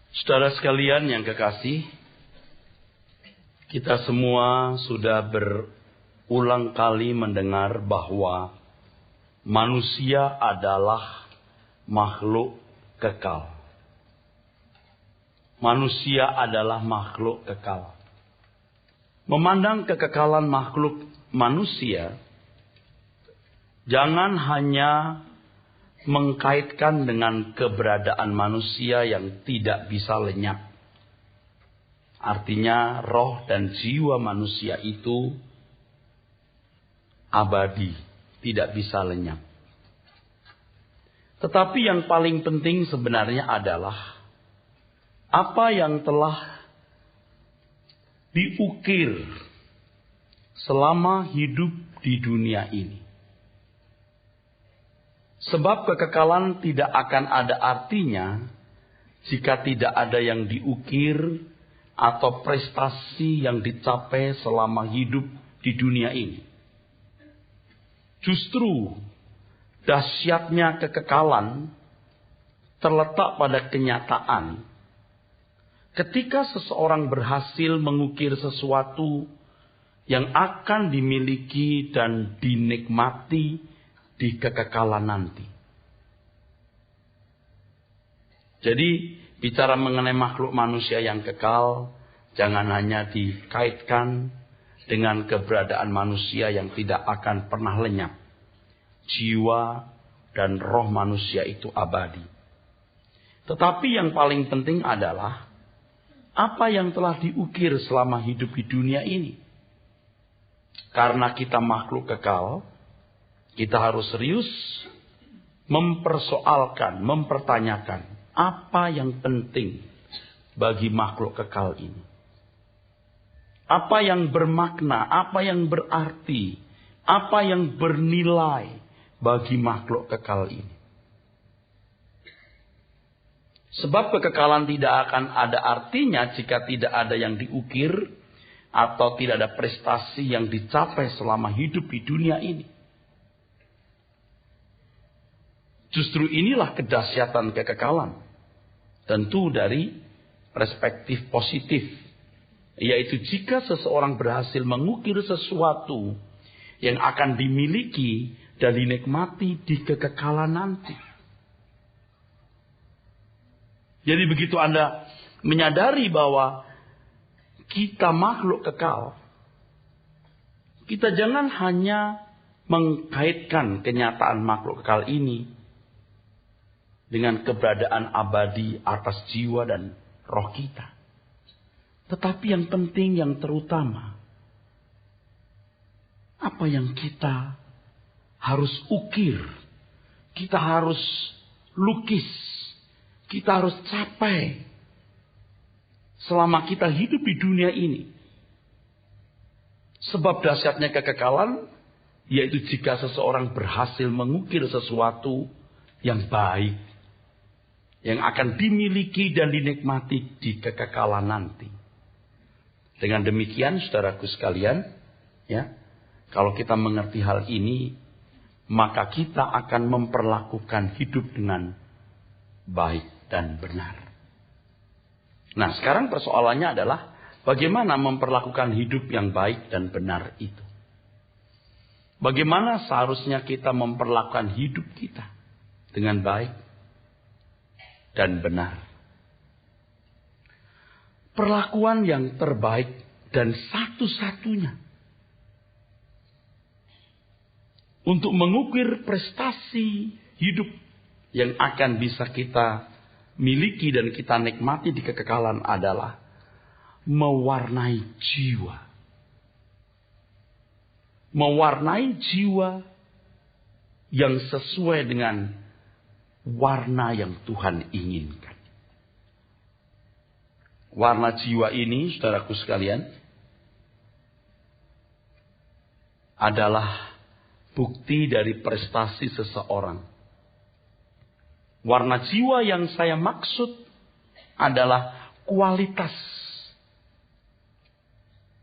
Saudara sekalian yang kekasih, kita semua sudah berulang kali mendengar bahwa manusia adalah makhluk kekal. Manusia adalah makhluk kekal. Memandang kekekalan makhluk manusia, jangan hanya mengkaitkan dengan keberadaan manusia yang tidak bisa lenyap. Artinya roh dan jiwa manusia itu abadi, tidak bisa lenyap. Tetapi yang paling penting sebenarnya adalah apa yang telah diukir selama hidup di dunia ini. Sebab kekekalan tidak akan ada artinya jika tidak ada yang diukir atau prestasi yang dicapai selama hidup di dunia ini. Justru dahsyatnya kekekalan terletak pada kenyataan ketika seseorang berhasil mengukir sesuatu yang akan dimiliki dan dinikmati di kekekalan nanti. Jadi bicara mengenai makhluk manusia yang kekal, jangan hanya dikaitkan dengan keberadaan manusia yang tidak akan pernah lenyap. Jiwa dan roh manusia itu abadi. Tetapi yang paling penting adalah apa yang telah diukir selama hidup di dunia ini. Karena kita makhluk kekal, kita harus serius mempersoalkan, mempertanyakan apa yang penting bagi makhluk kekal ini. Apa yang bermakna, apa yang berarti, apa yang bernilai bagi makhluk kekal ini. Sebab kekekalan tidak akan ada artinya jika tidak ada yang diukir atau tidak ada prestasi yang dicapai selama hidup di dunia ini. Justru inilah kedahsyatan kekekalan. Tentu dari perspektif positif. Yaitu jika seseorang berhasil mengukir sesuatu yang akan dimiliki dan dinikmati di kekekalan nanti. Jadi begitu Anda menyadari bahwa kita makhluk kekal, kita jangan hanya mengkaitkan kenyataan makhluk kekal ini dengan keberadaan abadi atas jiwa dan roh kita. Tetapi yang penting, yang terutama, apa yang kita harus ukir, kita harus lukis, kita harus capai selama kita hidup di dunia ini. Sebab dahsyatnya kekekalan, yaitu jika seseorang berhasil mengukir sesuatu yang baik, yang akan dimiliki dan dinikmati di kekekalan nanti. Dengan demikian, saudaraku sekalian, ya, kalau kita mengerti hal ini, maka kita akan memperlakukan hidup dengan baik dan benar. Nah, sekarang persoalannya adalah bagaimana memperlakukan hidup yang baik dan benar itu. Bagaimana seharusnya kita memperlakukan hidup kita dengan baik dan benar. Perlakuan yang terbaik dan satu-satunya untuk mengukir prestasi hidup yang akan bisa kita miliki dan kita nikmati di kekekalan adalah mewarnai jiwa. Mewarnai jiwa yang sesuai dengan warna yang Tuhan inginkan. Warna jiwa ini, saudaraku sekalian, adalah bukti dari prestasi seseorang. Warna jiwa yang saya maksud adalah kualitas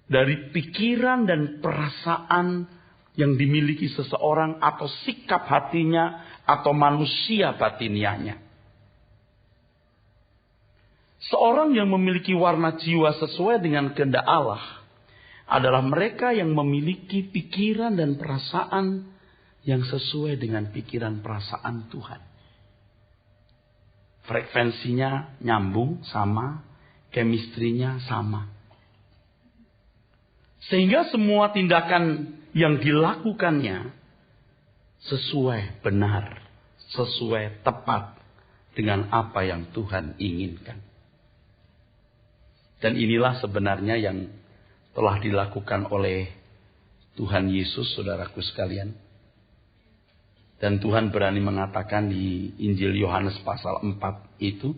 dari pikiran dan perasaan yang dimiliki seseorang atau sikap hatinya atau manusia batiniahnya. Seorang yang memiliki warna jiwa sesuai dengan kehendak Allah adalah mereka yang memiliki pikiran dan perasaan yang sesuai dengan pikiran perasaan Tuhan. Frekuensinya nyambung sama, chemistry-nya sama. Sehingga semua tindakan yang dilakukannya sesuai benar, sesuai tepat dengan apa yang Tuhan inginkan. Dan inilah sebenarnya yang telah dilakukan oleh Tuhan Yesus, saudaraku sekalian. Dan Tuhan berani mengatakan di Injil Yohanes pasal 4 itu,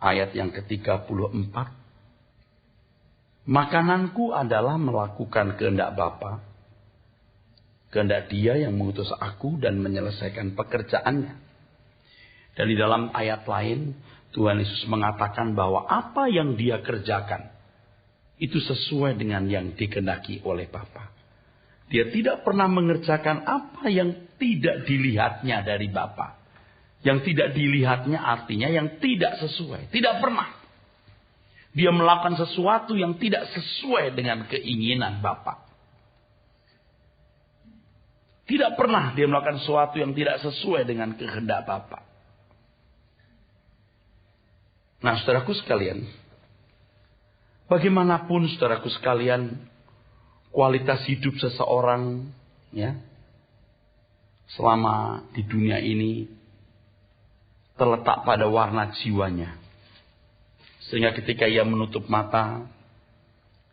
ayat yang ke-34. Makananku adalah melakukan kehendak Bapa, kehendak Dia yang mengutus aku dan menyelesaikan pekerjaannya. Dan di dalam ayat lain, Tuhan Yesus mengatakan bahwa apa yang Dia kerjakan itu sesuai dengan yang dikehendaki oleh Bapa. Dia tidak pernah mengerjakan apa yang tidak dilihatnya dari Bapa. Yang tidak dilihatnya artinya yang tidak sesuai. Tidak pernah. Dia melakukan sesuatu yang tidak sesuai dengan keinginan Bapa. Tidak pernah dia melakukan sesuatu yang tidak sesuai dengan kehendak Bapa. Nah, saudaraku sekalian, bagaimanapun saudaraku sekalian, kualitas hidup seseorang ya selama di dunia ini terletak pada warna jiwanya. Sehingga ketika ia menutup mata,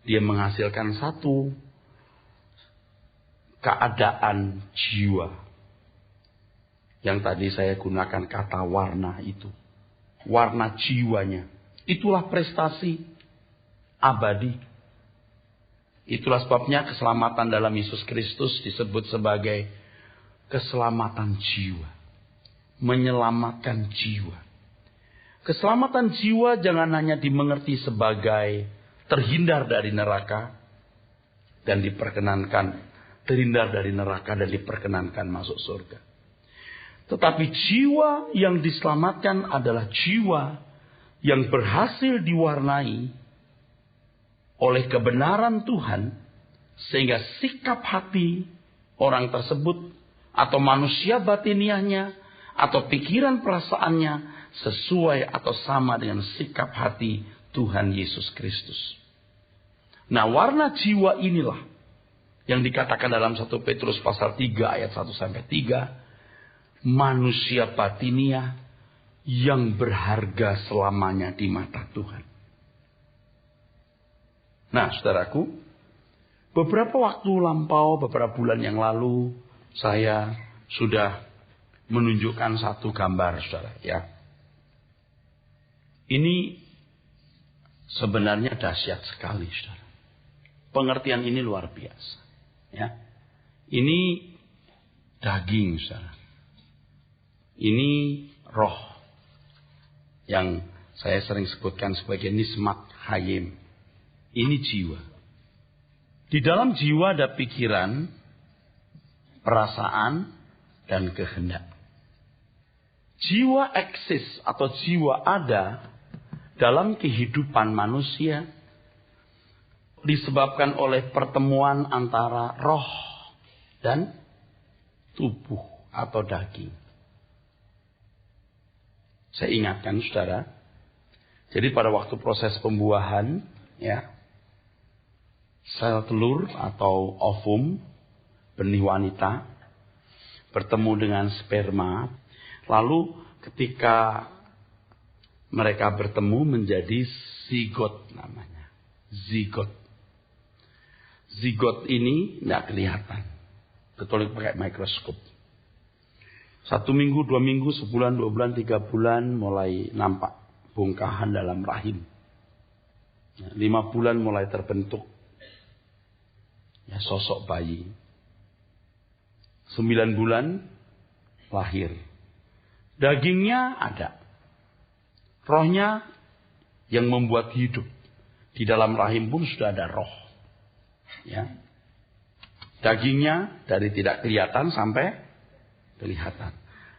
dia menghasilkan satu keadaan jiwa. Yang tadi saya gunakan kata warna itu. Warna jiwanya. Itulah prestasi abadi. Itulah sebabnya keselamatan dalam Yesus Kristus disebut sebagai keselamatan jiwa. Menyelamatkan jiwa. Keselamatan jiwa jangan hanya dimengerti sebagai terhindar dari neraka dan diperkenankan, terhindar dari neraka dan diperkenankan masuk surga. Tetapi jiwa yang diselamatkan adalah jiwa yang berhasil diwarnai oleh kebenaran Tuhan, sehingga sikap hati orang tersebut atau manusia batiniahnya atau pikiran perasaannya sesuai atau sama dengan sikap hati Tuhan Yesus Kristus. Nah, warna jiwa inilah yang dikatakan dalam 1 Petrus pasal 3 ayat 1-3, manusia batiniah yang berharga selamanya di mata Tuhan. Nah, saudaraku, beberapa waktu lampau, beberapa bulan yang lalu, saya sudah menunjukkan satu gambar, saudara. Ya, ini sebenarnya dahsyat sekali, saudara. Pengertian ini luar biasa. Ya, ini daging, saudara. Ini roh yang saya sering sebutkan sebagai nismat hayim. Ini jiwa. Di dalam jiwa ada pikiran, perasaan, dan kehendak. Jiwa eksis atau jiwa ada dalam kehidupan manusia disebabkan oleh pertemuan antara roh dan tubuh atau daging. Saya ingatkan saudara, jadi pada waktu proses pembuahan, ya, sel telur atau ovum, benih wanita, bertemu dengan sperma. Lalu ketika mereka bertemu menjadi zigot namanya. Zigot. Zigot ini tidak kelihatan. Kecuali pakai mikroskop. 1 minggu, 2 minggu, sebulan, 2 bulan, 3 bulan mulai nampak bongkahan dalam rahim. 5 bulan mulai terbentuk ya, sosok bayi. 9 bulan lahir. Dagingnya ada. Rohnya yang membuat hidup. Di dalam rahim pun sudah ada roh. Ya. Dagingnya dari tidak kelihatan sampai kelihatan.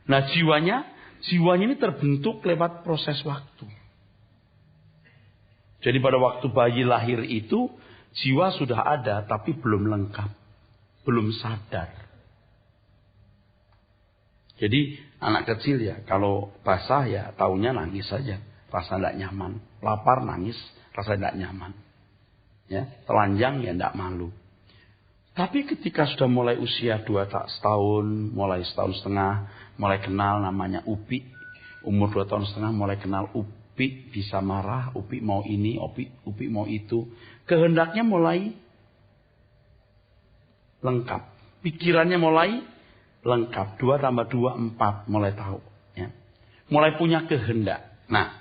Nah, jiwanya ini terbentuk lewat proses waktu. Jadi pada waktu bayi lahir itu, jiwa sudah ada tapi belum lengkap. Belum sadar. Jadi anak kecil ya, kalau basah ya taunya nangis saja. Rasa tidak nyaman. Lapar nangis, rasa tidak nyaman. Ya, telanjang ya tidak malu. Tapi ketika sudah mulai usia 2 tahun, mulai setahun setengah, mulai kenal namanya Upi. Umur 2 tahun setengah mulai kenal Upi, bisa marah, Upi mau ini, Upi mau itu. Kehendaknya mulai lengkap. Pikirannya mulai lengkap. 2 tambah 2, 4. Mulai tahu. Ya. Mulai punya kehendak. Nah,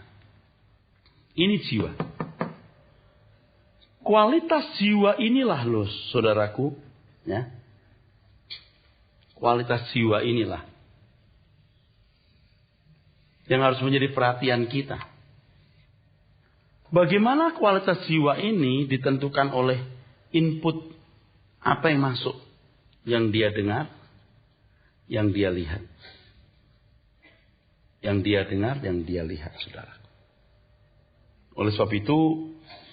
ini jiwa. Kualitas jiwa inilah loh saudaraku. Ya. Kualitas jiwa inilah yang harus menjadi perhatian kita. Bagaimana kualitas jiwa ini ditentukan oleh input apa yang masuk, yang dia dengar, yang dia lihat. Yang dia dengar, yang dia lihat, saudara. Oleh sebab itu,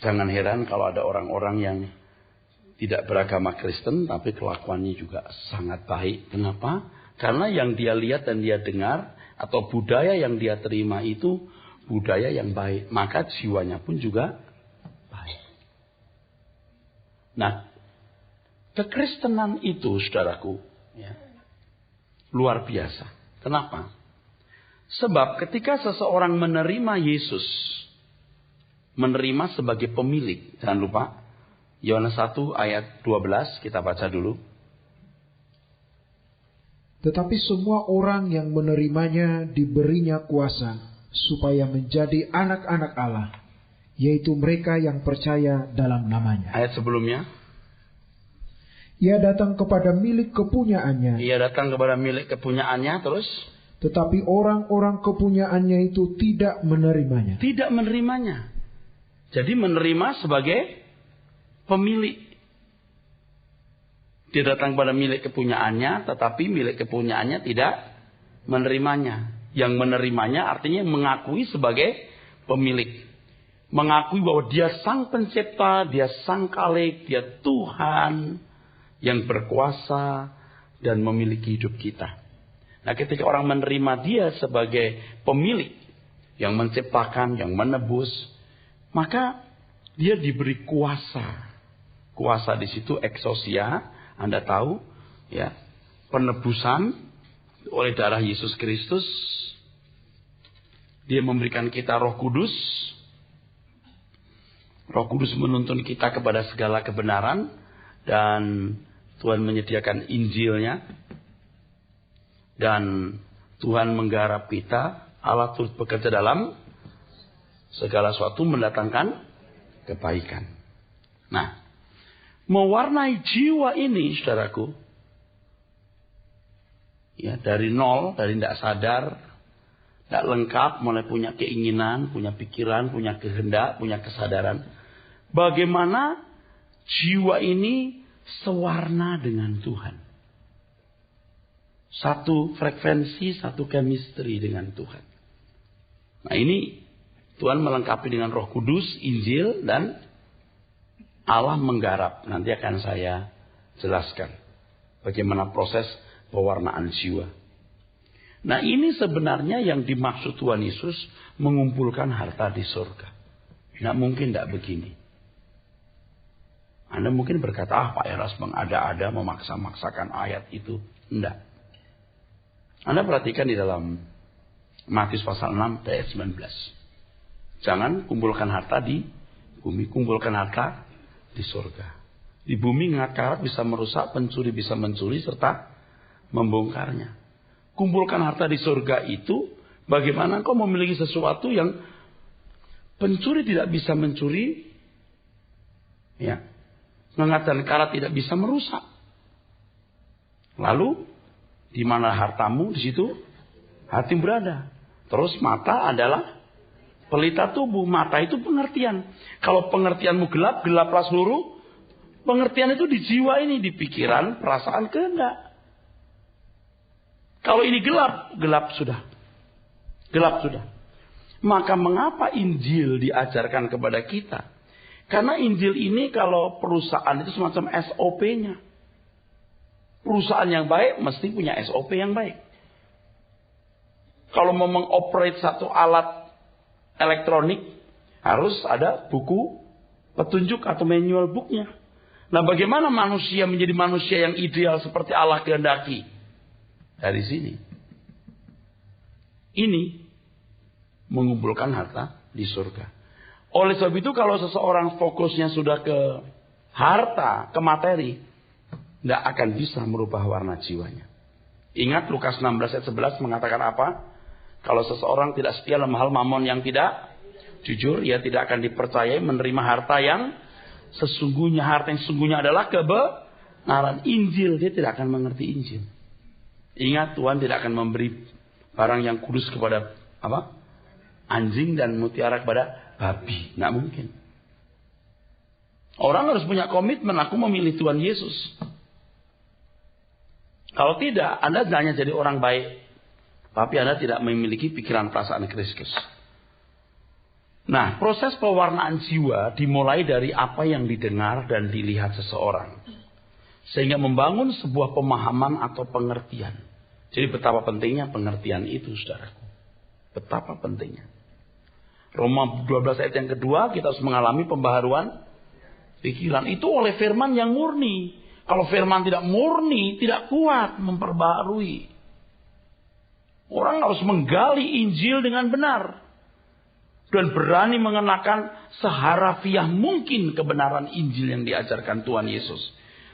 jangan heran kalau ada orang-orang yang tidak beragama Kristen, tapi kelakuannya juga sangat baik. Kenapa? Karena yang dia lihat dan dia dengar, atau budaya yang dia terima itu budaya yang baik. Maka jiwanya pun juga baik. Nah, kekristenan itu, saudaraku, ya, luar biasa. Kenapa? Sebab ketika seseorang menerima Yesus, menerima sebagai pemilik. Jangan lupa, Yohanes 1 ayat 12, kita baca dulu. Tetapi semua orang yang menerimanya diberinya kuasa, supaya menjadi anak-anak Allah, yaitu mereka yang percaya dalam namanya. Ayat sebelumnya. Ia datang kepada milik kepunyaannya. Ia datang kepada milik kepunyaannya, terus. Tetapi orang-orang kepunyaannya itu tidak menerimanya. Tidak menerimanya. Jadi menerima sebagai pemilik. Dia datang pada milik kepunyaannya, tetapi milik kepunyaannya tidak menerimanya. Yang menerimanya artinya mengakui sebagai pemilik. Mengakui bahwa dia sang pencipta, dia sang khalik, dia Tuhan yang berkuasa dan memiliki hidup kita. Nah, ketika orang menerima dia sebagai pemilik yang menciptakan, yang menebus, maka dia diberi kuasa. Kuasa di situ exousia, Anda tahu, ya, penebusan oleh darah Yesus Kristus. Dia memberikan kita Roh Kudus. Roh Kudus menuntun kita kepada segala kebenaran, dan Tuhan menyediakan Injilnya, dan Tuhan menggarap kita. Allah turut bekerja dalam segala sesuatu, mendatangkan kebaikan. Nah, mewarnai jiwa ini, saudaraku, ya, dari nol, dari tidak sadar, tidak lengkap, mulai punya keinginan, punya pikiran, punya kehendak, punya kesadaran. Bagaimana jiwa ini sewarna dengan Tuhan. Satu frekuensi, satu chemistry dengan Tuhan. Nah, ini Tuhan melengkapi dengan Roh Kudus, Injil, dan Allah menggarap. Nanti akan saya jelaskan bagaimana proses pewarnaan jiwa. Nah, ini sebenarnya yang dimaksud Tuhan Yesus mengumpulkan harta di surga. Nah, mungkin tidak begini. Anda mungkin berkata, Pak Eras mengada-ada, memaksa-maksakan ayat itu. Tidak. Anda perhatikan di dalam Matius pasal 6 ayat 19. Jangan kumpulkan harta di bumi, kumpulkan harta di surga. Di bumi ngakarat bisa merusak, pencuri bisa mencuri serta membongkarnya. Kumpulkan harta di surga itu, bagaimana kau memiliki sesuatu yang pencuri tidak bisa mencuri, ya, mengat dan karat tidak bisa merusak. Lalu di mana hartamu, di situ hatimu berada. Terus mata adalah pelita tubuh. Mata itu pengertian. Kalau pengertianmu gelap, gelaplah seluruh pengertian itu di jiwa ini, di pikiran, perasaan, kehendak. Kalau ini gelap, gelap sudah. Gelap sudah. Maka mengapa Injil diajarkan kepada kita? Karena Injil ini kalau perusahaan itu semacam SOP-nya. Perusahaan yang baik mesti punya SOP yang baik. Kalau mau mengoperate satu alat elektronik, harus ada buku petunjuk atau manual booknya. Nah, bagaimana manusia menjadi manusia yang ideal seperti Allah kehendaki? Dari sini. Ini mengumpulkan harta di surga. Oleh sebab itu kalau seseorang fokusnya sudah ke harta, ke materi, tidak akan bisa merubah warna jiwanya. Ingat Lukas 16 ayat 11 mengatakan apa? Kalau seseorang tidak setia dalam hal mamon yang tidak jujur, ia tidak akan dipercayai menerima harta yang sesungguhnya. Harta yang sesungguhnya adalah kebenaran. Injil, dia tidak akan mengerti Injil. Ingat, Tuhan tidak akan memberi barang yang kudus kepada apa? Anjing dan mutiara kepada babi. Nggak mungkin. Orang harus punya komitmen, aku memilih Tuhan Yesus. Kalau tidak, Anda hanya jadi orang baik, tapi Anda tidak memiliki pikiran perasaan Kristus. Nah, proses pewarnaan jiwa dimulai dari apa yang didengar dan dilihat seseorang. Sehingga membangun sebuah pemahaman atau pengertian. Jadi betapa pentingnya pengertian itu, saudaraku. Betapa pentingnya. Roma 12 ayat yang kedua, kita harus mengalami pembaharuan pikiran. Itu oleh firman yang murni. Kalau firman tidak murni, tidak kuat memperbaharui. Orang harus menggali Injil dengan benar. Dan berani mengenakan seharafiah mungkin kebenaran Injil yang diajarkan Tuhan Yesus.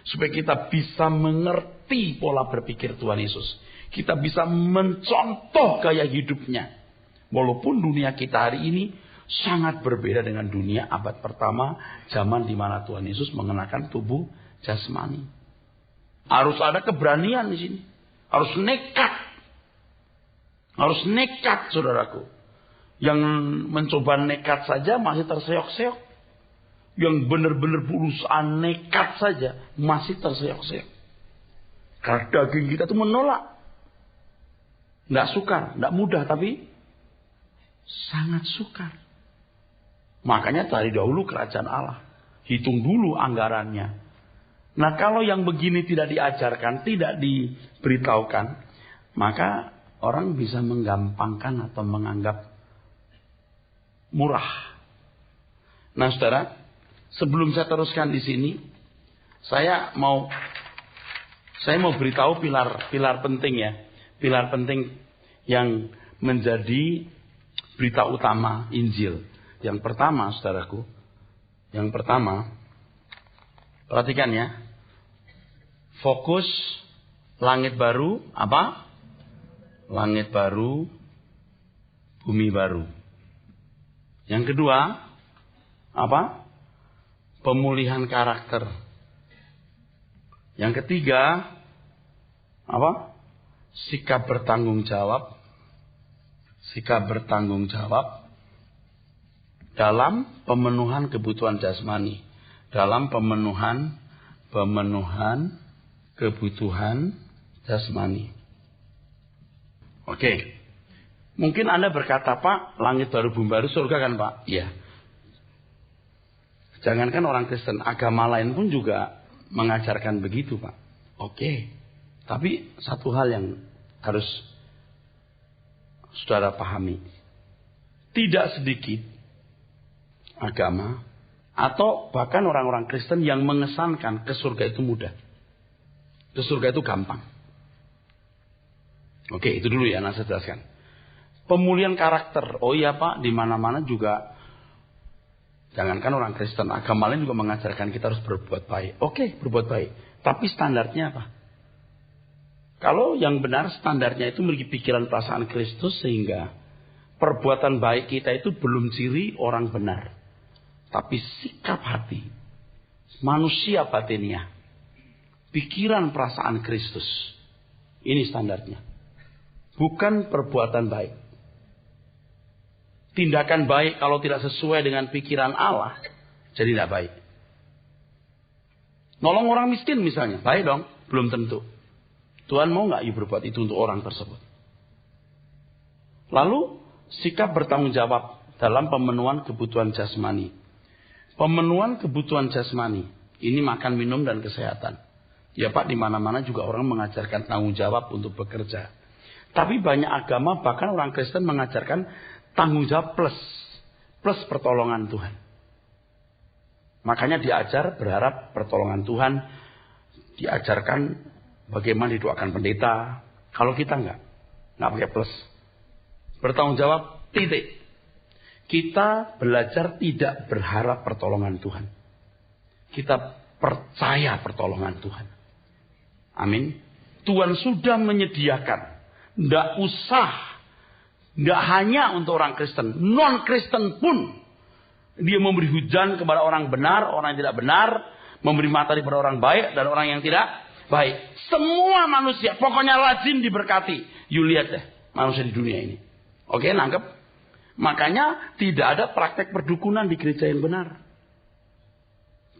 Supaya kita bisa mengerti pola berpikir Tuhan Yesus. Kita bisa mencontoh gaya hidupnya. Walaupun dunia kita hari ini sangat berbeda dengan dunia abad pertama. Zaman di mana Tuhan Yesus mengenakan tubuh jasmani. Harus ada keberanian di sini. Harus nekat. Harus nekat, saudaraku. Yang mencoba nekat saja masih terseok-seok. Yang benar-benar berusaha nekat saja masih terseok-seok. Karena daging kita itu menolak. Tidak sukar, tidak mudah, tapi sangat sukar. Makanya dari dahulu kerajaan Allah. Hitung dulu anggarannya. Nah, kalau yang begini tidak diajarkan, tidak diberitahukan, maka orang bisa menggampangkan atau menganggap murah. Nah, saudara, sebelum saya teruskan di sini, saya mau beritahu pilar penting ya. Pilar penting yang menjadi berita utama Injil. Yang pertama, saudaraku, perhatikan ya. Fokus langit baru, apa? Langit baru, bumi baru. Yang kedua, apa? Pemulihan karakter. Yang ketiga, apa? Sikap bertanggung jawab. Sikap bertanggung jawab dalam pemenuhan kebutuhan jasmani. Dalam pemenuhan kebutuhan jasmani. Oke. Mungkin Anda berkata, Pak, langit baru bumi baru surga kan, Pak? Iya. Jangankan orang Kristen, agama lain pun juga mengajarkan begitu, Pak. Oke. Tapi satu hal yang harus saudara pahami. Tidak sedikit agama atau bahkan orang-orang Kristen yang mengesankan ke surga itu mudah. Ke surga itu gampang. Oke, itu dulu ya, saya jelaskan. Pemulihan karakter. Oh iya, Pak, di mana-mana juga jangankan orang Kristen, agama lain juga mengajarkan kita harus berbuat baik. Oke, berbuat baik. Tapi standarnya apa? Kalau yang benar standarnya itu memiliki pikiran perasaan Kristus sehingga perbuatan baik kita itu belum ciri orang benar. Tapi sikap hati, manusia batinnya, pikiran perasaan Kristus. Ini standarnya. Bukan perbuatan baik. Tindakan baik kalau tidak sesuai dengan pikiran Allah, jadi tidak baik. Nolong orang miskin misalnya, baik dong, belum tentu. Tuhan mau nggak you berbuat itu untuk orang tersebut? Lalu sikap bertanggung jawab dalam pemenuhan kebutuhan jasmani. Pemenuhan kebutuhan jasmani, ini makan, minum, dan kesehatan. Ya Pak, di mana-mana juga orang mengajarkan tanggung jawab untuk bekerja. Tapi banyak agama, bahkan orang Kristen mengajarkan tanggung jawab plus pertolongan Tuhan. Makanya diajar berharap pertolongan Tuhan, diajarkan bagaimana didoakan pendeta. Kalau kita nggak pakai plus. Bertanggung jawab, titik. Kita belajar tidak berharap pertolongan Tuhan. Kita percaya pertolongan Tuhan. Amin. Tuhan sudah menyediakan. Tidak usah. Tidak hanya untuk orang Kristen. Non-Kristen pun. Dia memberi hujan kepada orang benar, orang yang tidak benar. Memberi matahari kepada orang baik dan orang yang tidak baik. Semua manusia. Pokoknya rajin diberkati. You lihat deh. Manusia di dunia ini. Oke, nangkep? Makanya tidak ada praktek perdukunan di gereja yang benar.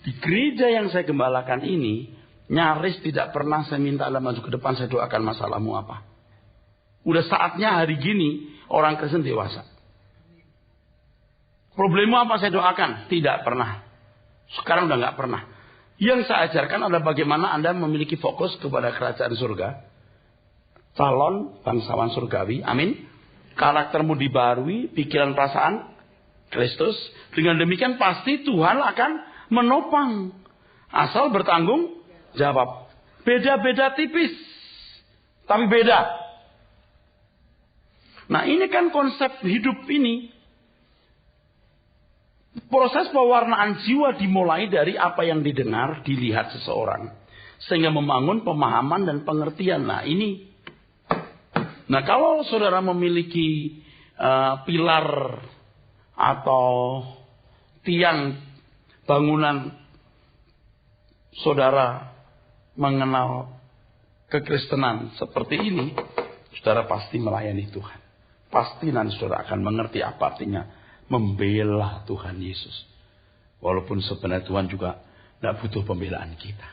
Di gereja yang saya gembalakan ini. Nyaris tidak pernah saya minta Anda maju ke depan, saya doakan masalahmu apa. Udah saatnya hari gini orang Kristen dewasa. Problemmu apa saya doakan? Tidak pernah. Sekarang udah gak pernah. Yang saya ajarkan adalah bagaimana Anda memiliki fokus kepada kerajaan surga. Calon bangsawan surgawi. Amin. Karaktermu dibarui, pikiran perasaan Kristus. Dengan demikian pasti Tuhan akan menopang. Asal bertanggung jawab. Beda-beda tipis. Tapi beda. Nah ini kan konsep hidup ini. Proses pewarnaan jiwa dimulai dari apa yang didengar, dilihat seseorang. Sehingga membangun pemahaman dan pengertian. Nah ini. Nah kalau saudara memiliki pilar atau tiang bangunan saudara mengenal kekristenan seperti ini, saudara pasti melayani Tuhan. Pasti nanti saudara akan mengerti apa artinya membela Tuhan Yesus. Walaupun sebenarnya Tuhan juga tidak butuh pembelaan kita.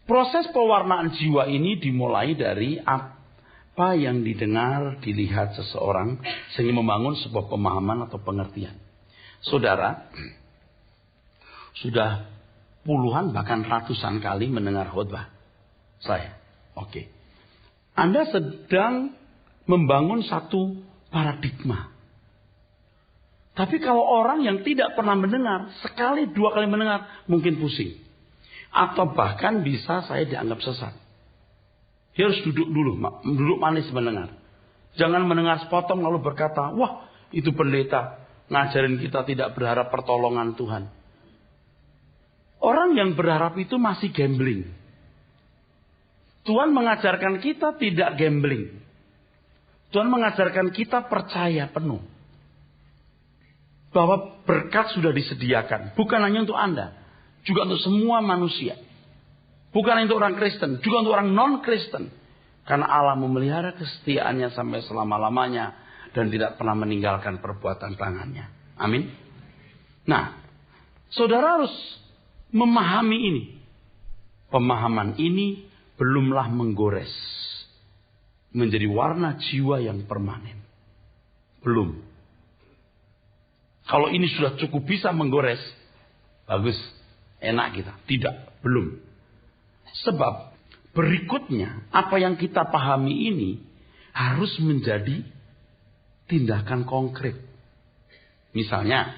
Proses pewarnaan jiwa ini dimulai dari apa yang didengar, dilihat seseorang, sehingga membangun sebuah pemahaman atau pengertian. Saudara, sudah puluhan bahkan ratusan kali mendengar khotbah saya. Oke. Anda sedang membangun satu paradigma. Tapi kalau orang yang tidak pernah mendengar, sekali dua kali mendengar, mungkin pusing. Atau bahkan bisa saya dianggap sesat. Dia harus duduk dulu, duduk manis mendengar. Jangan mendengar sepotong lalu berkata, wah itu pendeta ngajarin kita tidak berharap pertolongan Tuhan. Orang yang berharap itu masih gambling. Tuhan mengajarkan kita tidak gambling. Tuhan mengajarkan kita percaya penuh. Bahwa berkat sudah disediakan. Bukan hanya untuk Anda. Juga untuk semua manusia. Bukan hanya untuk orang Kristen. Juga untuk orang non-Kristen. Karena Allah memelihara kesetiaannya sampai selama-lamanya. Dan tidak pernah meninggalkan perbuatan tangannya. Amin. Nah, saudara harus memahami ini. Pemahaman ini belumlah menggores. Menjadi warna jiwa yang permanen. Belum. Kalau ini sudah cukup bisa menggores. Bagus. Enak kita. Tidak. Belum. Sebab berikutnya apa yang kita pahami ini harus menjadi tindakan konkret. Misalnya.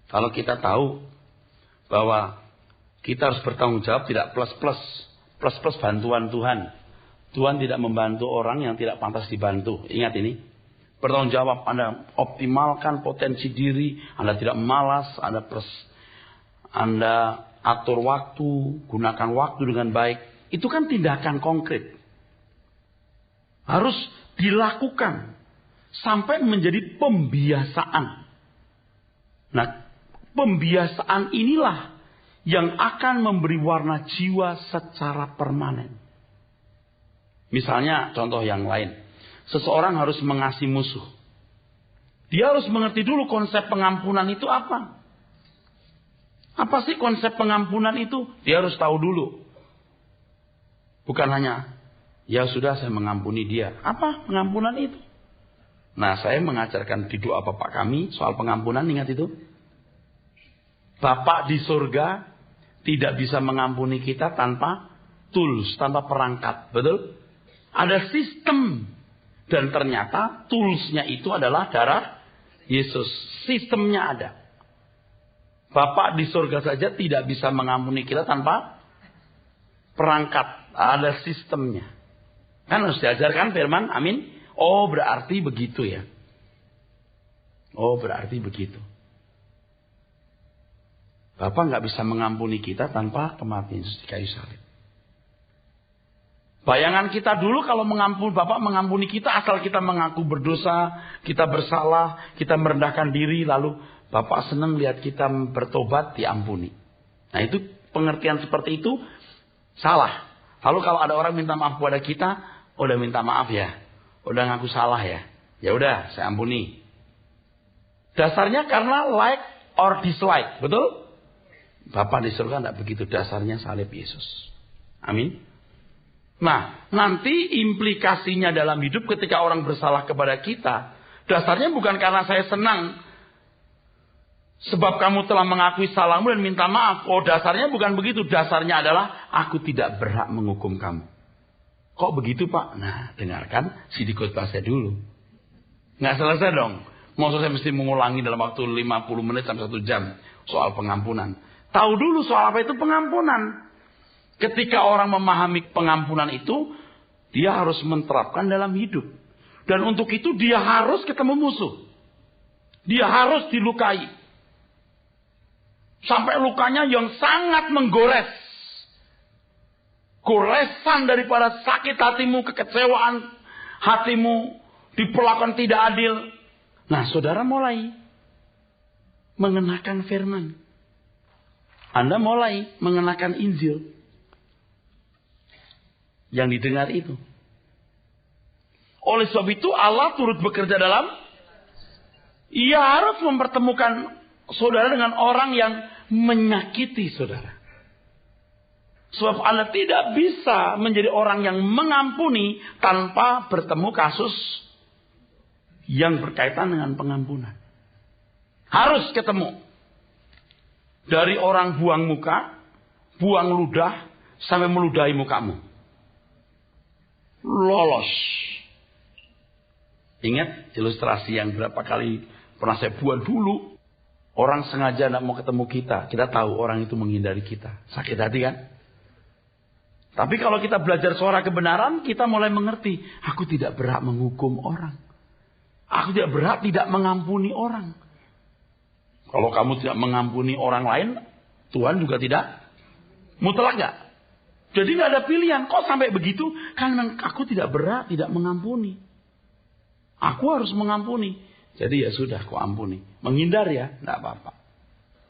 Kalau kita tahu bahwa kita harus bertanggung jawab tidak plus-plus. Plus-plus bantuan Tuhan. Tuhan tidak membantu orang yang tidak pantas dibantu. Ingat ini. Bertanggung jawab. Anda optimalkan potensi diri. Anda tidak malas. Anda atur waktu. Gunakan waktu dengan baik. Itu kan tindakan konkret. Harus dilakukan. Sampai menjadi pembiasaan. Nah, pembiasaan inilah yang akan memberi warna jiwa secara permanen. Misalnya contoh yang lain. Seseorang harus mengasihi musuh. Dia harus mengerti dulu konsep pengampunan itu apa. Apa sih konsep pengampunan itu? Dia harus tahu dulu. Bukan hanya, ya sudah saya mengampuni dia. Apa pengampunan itu? Nah, saya mengajarkan di doa Bapak kami soal pengampunan, ingat itu? Bapak di surga tidak bisa mengampuni kita tanpa tools, tanpa perangkat. Betul? Ada sistem. Dan ternyata toolsnya itu adalah darah Yesus. Sistemnya ada. Bapak di surga saja tidak bisa mengampuni kita tanpa perangkat. Ada sistemnya. Kan harus diajarkan firman, amin. Oh, berarti begitu ya. Oh, berarti begitu. Bapak nggak bisa mengampuni kita tanpa kematian Yesus di kayu salib. Bayangan kita dulu kalau Bapak mengampuni kita asal kita mengaku berdosa, kita bersalah, kita merendahkan diri, lalu Bapak senang lihat kita bertobat, diampuni. Nah, itu pengertian seperti itu salah. Lalu kalau ada orang minta maaf kepada kita, udah minta maaf ya, udah ngaku salah ya, ya udah saya ampuni. Dasarnya karena like or dislike, betul? Bapak di surga tidak begitu, dasarnya salib Yesus. Amin. Nah, nanti implikasinya dalam hidup ketika orang bersalah kepada kita, dasarnya bukan karena saya senang, sebab kamu telah mengakui salahmu dan minta maaf. Oh, dasarnya bukan begitu. Dasarnya adalah aku tidak berhak menghukum kamu. Kok begitu, Pak? Nah, dengarkan CD khotbah saya dulu. Nggak selesai dong. Maksud saya mesti mengulangi dalam waktu 50 menit sampai 1 jam soal pengampunan. Tahu dulu soal apa itu pengampunan. Ketika orang memahami pengampunan itu, dia harus menerapkan dalam hidup. Dan untuk itu dia harus ketemu musuh. Dia harus dilukai. Sampai lukanya yang sangat menggores. Goresan daripada sakit hatimu, kekecewaan hatimu, diperlakukan tidak adil. Nah, saudara mulai mengenakan firman. Anda mulai mengenakan Injil. Yang didengar itu. Oleh sebab itu Allah turut bekerja dalam. Ia harus mempertemukan saudara dengan orang yang menyakiti saudara. Sebab Anda tidak bisa menjadi orang yang mengampuni tanpa bertemu kasus yang berkaitan dengan pengampunan. Harus ketemu. Dari orang buang muka, buang ludah, sampai meludahi mukamu. Lolos. Ingat ilustrasi yang berapa kali pernah saya buat dulu. Orang sengaja tidak mau ketemu kita. Kita tahu orang itu menghindari kita. Sakit hati kan? Tapi kalau kita belajar suara kebenaran, kita mulai mengerti. Aku tidak berhak menghukum orang. Aku tidak berhak tidak mengampuni orang. Kalau kamu tidak mengampuni orang lain, Tuhan juga tidak mutlak gak? Jadi gak ada pilihan. Kok sampai begitu? Karena aku tidak berhak tidak mengampuni. Aku harus mengampuni. Jadi ya sudah, aku ampuni. Menghindar ya, tidak apa-apa.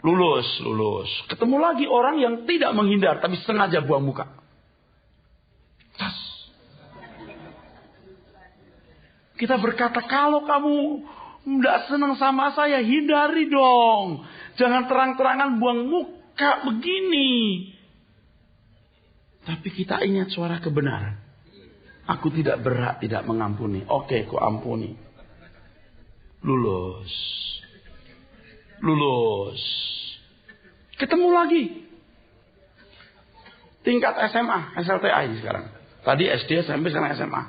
Lulus. Ketemu lagi orang yang tidak menghindar, tapi sengaja buang muka. Tas. Kita berkata, kalau kamu tidak senang sama saya, hindari dong. Jangan terang-terangan buang muka begini. Tapi kita ingat suara kebenaran. Aku tidak berhak tidak mengampuni. Oke, ku ampuni. Lulus. Ketemu lagi. Tingkat SMA, SLTA ini sekarang. Tadi SD, SMP, sekarang SMA.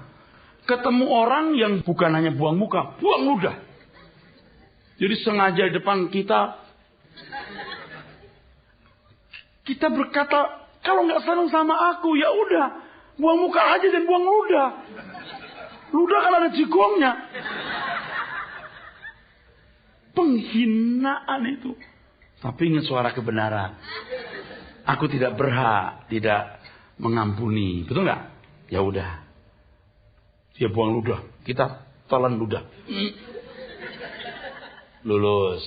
Ketemu orang yang bukan hanya buang muka, buang ludah. Jadi sengaja di depan kita berkata, kalau nggak senang sama aku, ya udah, buang muka aja dan buang ludah. Ludah kan ada jigongnya. Penghinaan itu. Tapi ingat suara kebenaran. Aku tidak berhak tidak mengampuni, betul nggak? Ya udah, dia buang ludah, kita telan ludah. Lulus.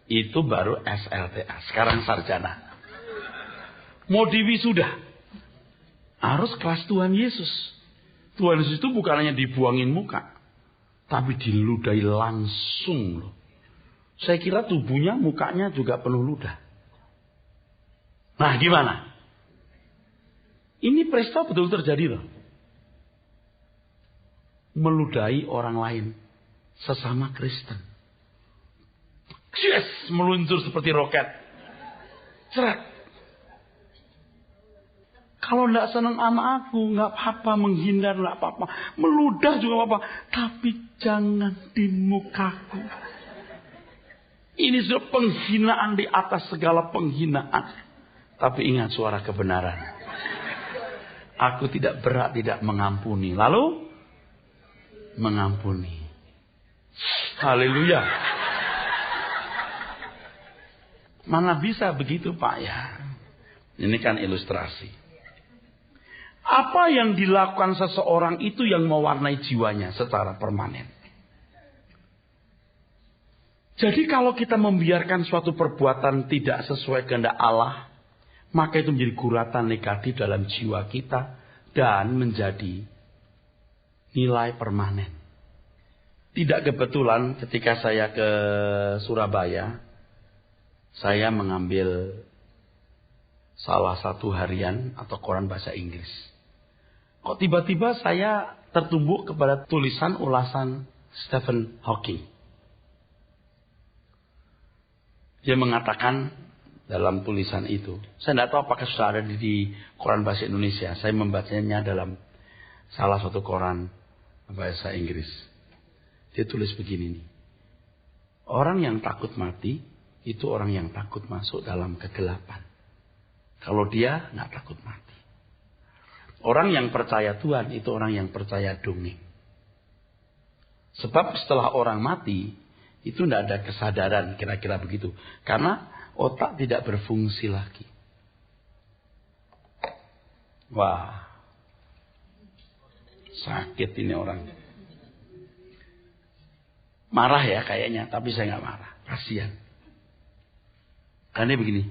Itu baru SLTA. Sekarang sarjana. Mau diwisuda, harus kelas Tuhan Yesus. Tuhan Yesus itu bukan hanya dibuangin muka, tapi diludahi langsung loh. Saya kira tubuhnya, mukanya juga penuh ludah. Nah, gimana? Ini peristiwa betul terjadi loh. meludahi orang lain, sesama Kristen. Yes, meluncur seperti roket. Cerat. Kalau tidak senang sama aku, nggak apa-apa, menghindar nggak apa-apa, meludah juga apa-apa, tapi jangan di mukaku. Ini sudah penghinaan di atas segala penghinaan. Tapi ingat suara kebenaran. Aku tidak berat, tidak mengampuni. Lalu mengampuni. Haleluya. Mana bisa begitu Pak ya? Ini kan ilustrasi. Apa yang dilakukan seseorang itu yang mewarnai jiwanya secara permanen. Jadi kalau kita membiarkan suatu perbuatan tidak sesuai kehendak Allah, maka itu menjadi guratan negatif dalam jiwa kita dan menjadi nilai permanen. Tidak kebetulan ketika saya ke Surabaya, saya mengambil salah satu harian atau koran bahasa Inggris. Kok tiba-tiba saya tertumbuk kepada tulisan ulasan Stephen Hawking. Dia mengatakan dalam tulisan itu, saya tidak tahu apakah sudah ada di koran bahasa Indonesia. Saya membacanya dalam salah satu koran bahasa Inggris. Dia tulis begini nih. Orang yang takut mati, itu orang yang takut masuk dalam kegelapan. Kalau dia nggak takut mati. Orang yang percaya Tuhan itu orang yang percaya dongeng. Sebab setelah orang mati itu tidak ada kesadaran, kira-kira begitu. Karena otak tidak berfungsi lagi. Wah, sakit ini orang. Marah ya kayaknya, tapi saya nggak marah. Kasihan. Karena dia begini.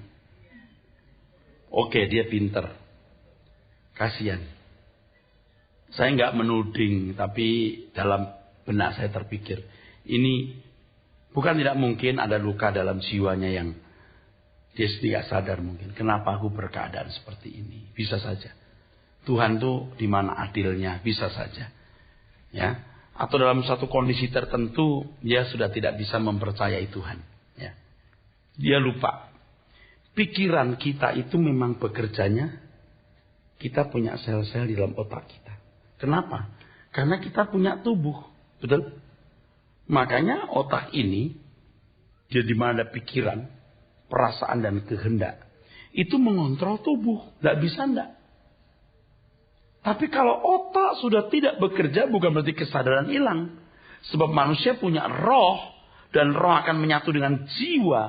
Oke, dia pinter. Kasihan. Saya nggak menuding, tapi dalam benak saya terpikir, ini bukan tidak mungkin ada luka dalam jiwanya yang dia tidak sadar mungkin. Kenapa aku berkeadaan seperti ini? Bisa saja. Tuhan tuh di mana adilnya? Bisa saja. Ya. Atau dalam satu kondisi tertentu dia sudah tidak bisa mempercayai Tuhan. Ya. Dia lupa. Pikiran kita itu memang bekerjanya. Kita punya sel-sel di dalam otak kita. Kenapa? Karena kita punya tubuh. Betul? Makanya otak ini, dia di mana ada pikiran, perasaan dan kehendak. Itu mengontrol tubuh. Tidak bisa enggak. Tapi kalau otak sudah tidak bekerja, bukan berarti kesadaran hilang. Sebab manusia punya roh. Dan roh akan menyatu dengan jiwa.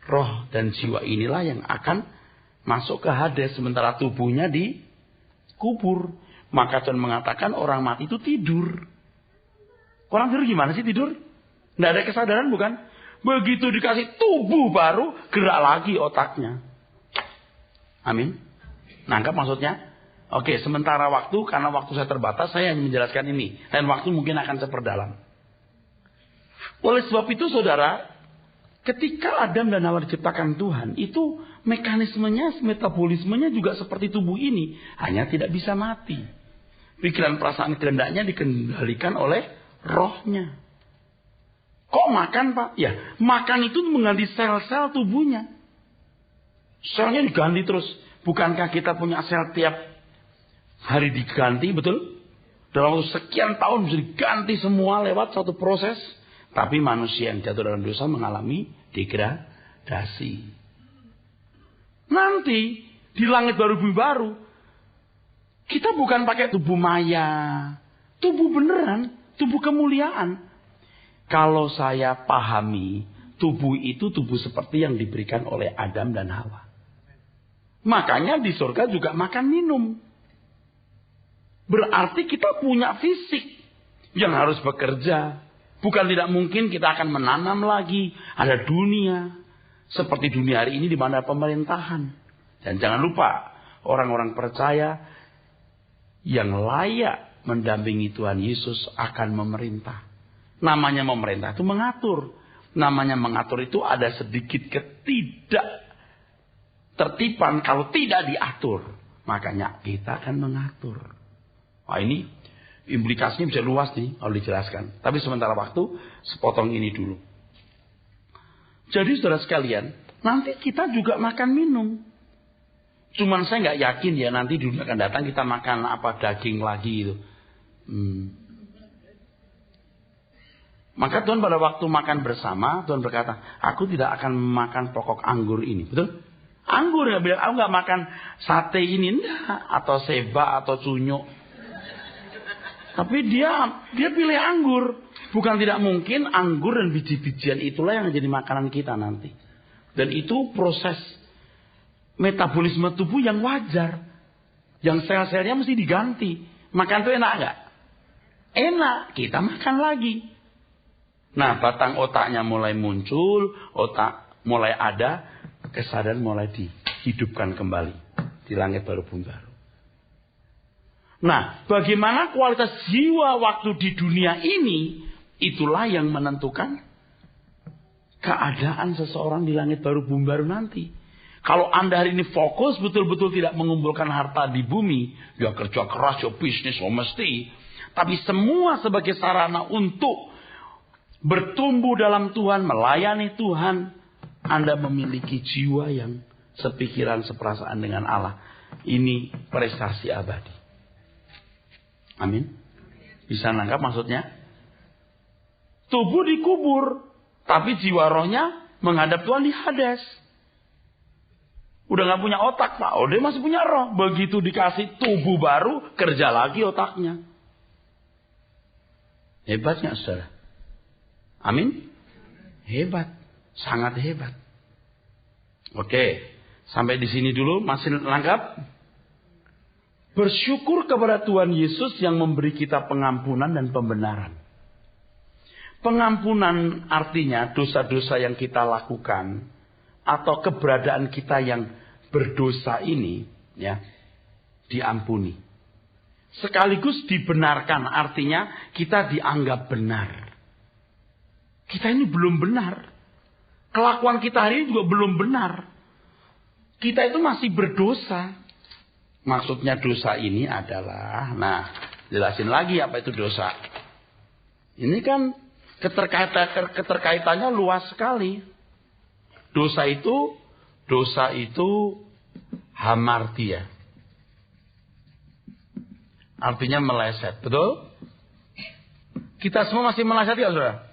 Roh dan jiwa inilah yang akan masuk ke Hades, sementara tubuhnya dikubur. Maka Tuhan mengatakan orang mati itu tidur. Orang tidur gimana sih tidur? Tidak ada kesadaran bukan? Begitu dikasih tubuh baru, gerak lagi otaknya. Amin. Nangkap maksudnya? Oke, sementara waktu, karena waktu saya terbatas, saya hanya menjelaskan ini. Dan waktu mungkin akan saya perdalam. Oleh sebab itu saudara, ketika Adam dan Hawa diciptakan Tuhan, itu mekanismenya, metabolismenya juga seperti tubuh ini. Hanya tidak bisa mati. Pikiran, perasaan, kehendaknya dikendalikan oleh rohnya. Kok makan Pak? Ya, makan itu mengganti sel-sel tubuhnya. Selnya diganti terus. Bukankah kita punya sel tiap hari diganti, betul? Dalam waktu sekian tahun bisa diganti semua lewat satu proses. Tapi manusia yang jatuh dalam dosa mengalami degradasi. Nanti di langit baru bumi baru, kita bukan pakai tubuh maya, tubuh beneran, tubuh kemuliaan. Kalau saya pahami, tubuh itu tubuh seperti yang diberikan oleh Adam dan Hawa. Makanya di surga juga makan minum. Berarti kita punya fisik yang harus bekerja. Bukan tidak mungkin kita akan menanam lagi. Ada dunia. Seperti dunia hari ini di mana pemerintahan. Dan jangan lupa. Orang-orang percaya. Yang layak mendampingi Tuhan Yesus akan memerintah. Namanya memerintah itu mengatur. Namanya mengatur itu ada sedikit ketidaktertiban kalau tidak diatur. Makanya kita akan mengatur. Wah ini implikasinya bisa luas nih kalau dijelaskan. Tapi sementara waktu, sepotong ini dulu. Jadi saudara sekalian, nanti kita juga makan minum. Cuman saya nggak yakin ya nanti di dunia akan datang kita makan apa daging lagi itu. Maka Tuhan pada waktu makan bersama, Tuhan berkata, aku tidak akan makan pokok anggur ini. Betul? Anggur ya, bilang, aku nggak makan sate ini, enggak. Atau seba, atau cunyuk. Tapi dia pilih anggur. Bukan tidak mungkin anggur dan biji-bijian itulah yang menjadi makanan kita nanti. Dan itu proses metabolisme tubuh yang wajar. Yang sel-selnya mesti diganti. Makan itu enak nggak? Enak, kita makan lagi. Nah, batang otaknya mulai muncul, otak mulai ada, kesadaran mulai dihidupkan kembali di langit baru bumi baru. Nah, bagaimana kualitas jiwa waktu di dunia ini, itulah yang menentukan keadaan seseorang di langit baru bumi baru nanti. Kalau Anda hari ini fokus betul-betul tidak mengumpulkan harta di bumi, ya kerja keras, ya bisnis, ya mesti. Tapi semua sebagai sarana untuk bertumbuh dalam Tuhan, melayani Tuhan, Anda memiliki jiwa yang sepikiran, seperasaan dengan Allah. Ini prestasi abadi. Amin. Bisa nangkap maksudnya? Tubuh dikubur, tapi jiwa rohnya menghadap Tuhan di Hades. Udah gak punya otak, Pak. Oh, dia masih punya roh. Begitu dikasih tubuh baru, kerja lagi otaknya. Hebat gak, saudara? Amin? Hebat. Sangat hebat. Oke. Sampai di sini dulu. Masih lengkap? Bersyukur kepada Tuhan Yesus yang memberi kita pengampunan dan pembenaran. Pengampunan artinya dosa-dosa yang kita lakukan. Atau keberadaan kita yang berdosa ini. Ya, diampuni. Sekaligus dibenarkan. Artinya kita dianggap benar. Kita ini belum benar. Kelakuan kita hari ini juga belum benar. Kita itu masih berdosa. Maksudnya dosa ini adalah, nah, jelasin lagi apa itu dosa. Ini kan keterkaitannya luas sekali. Dosa itu hamartia. Artinya meleset, betul? Kita semua masih meleset ya, saudara?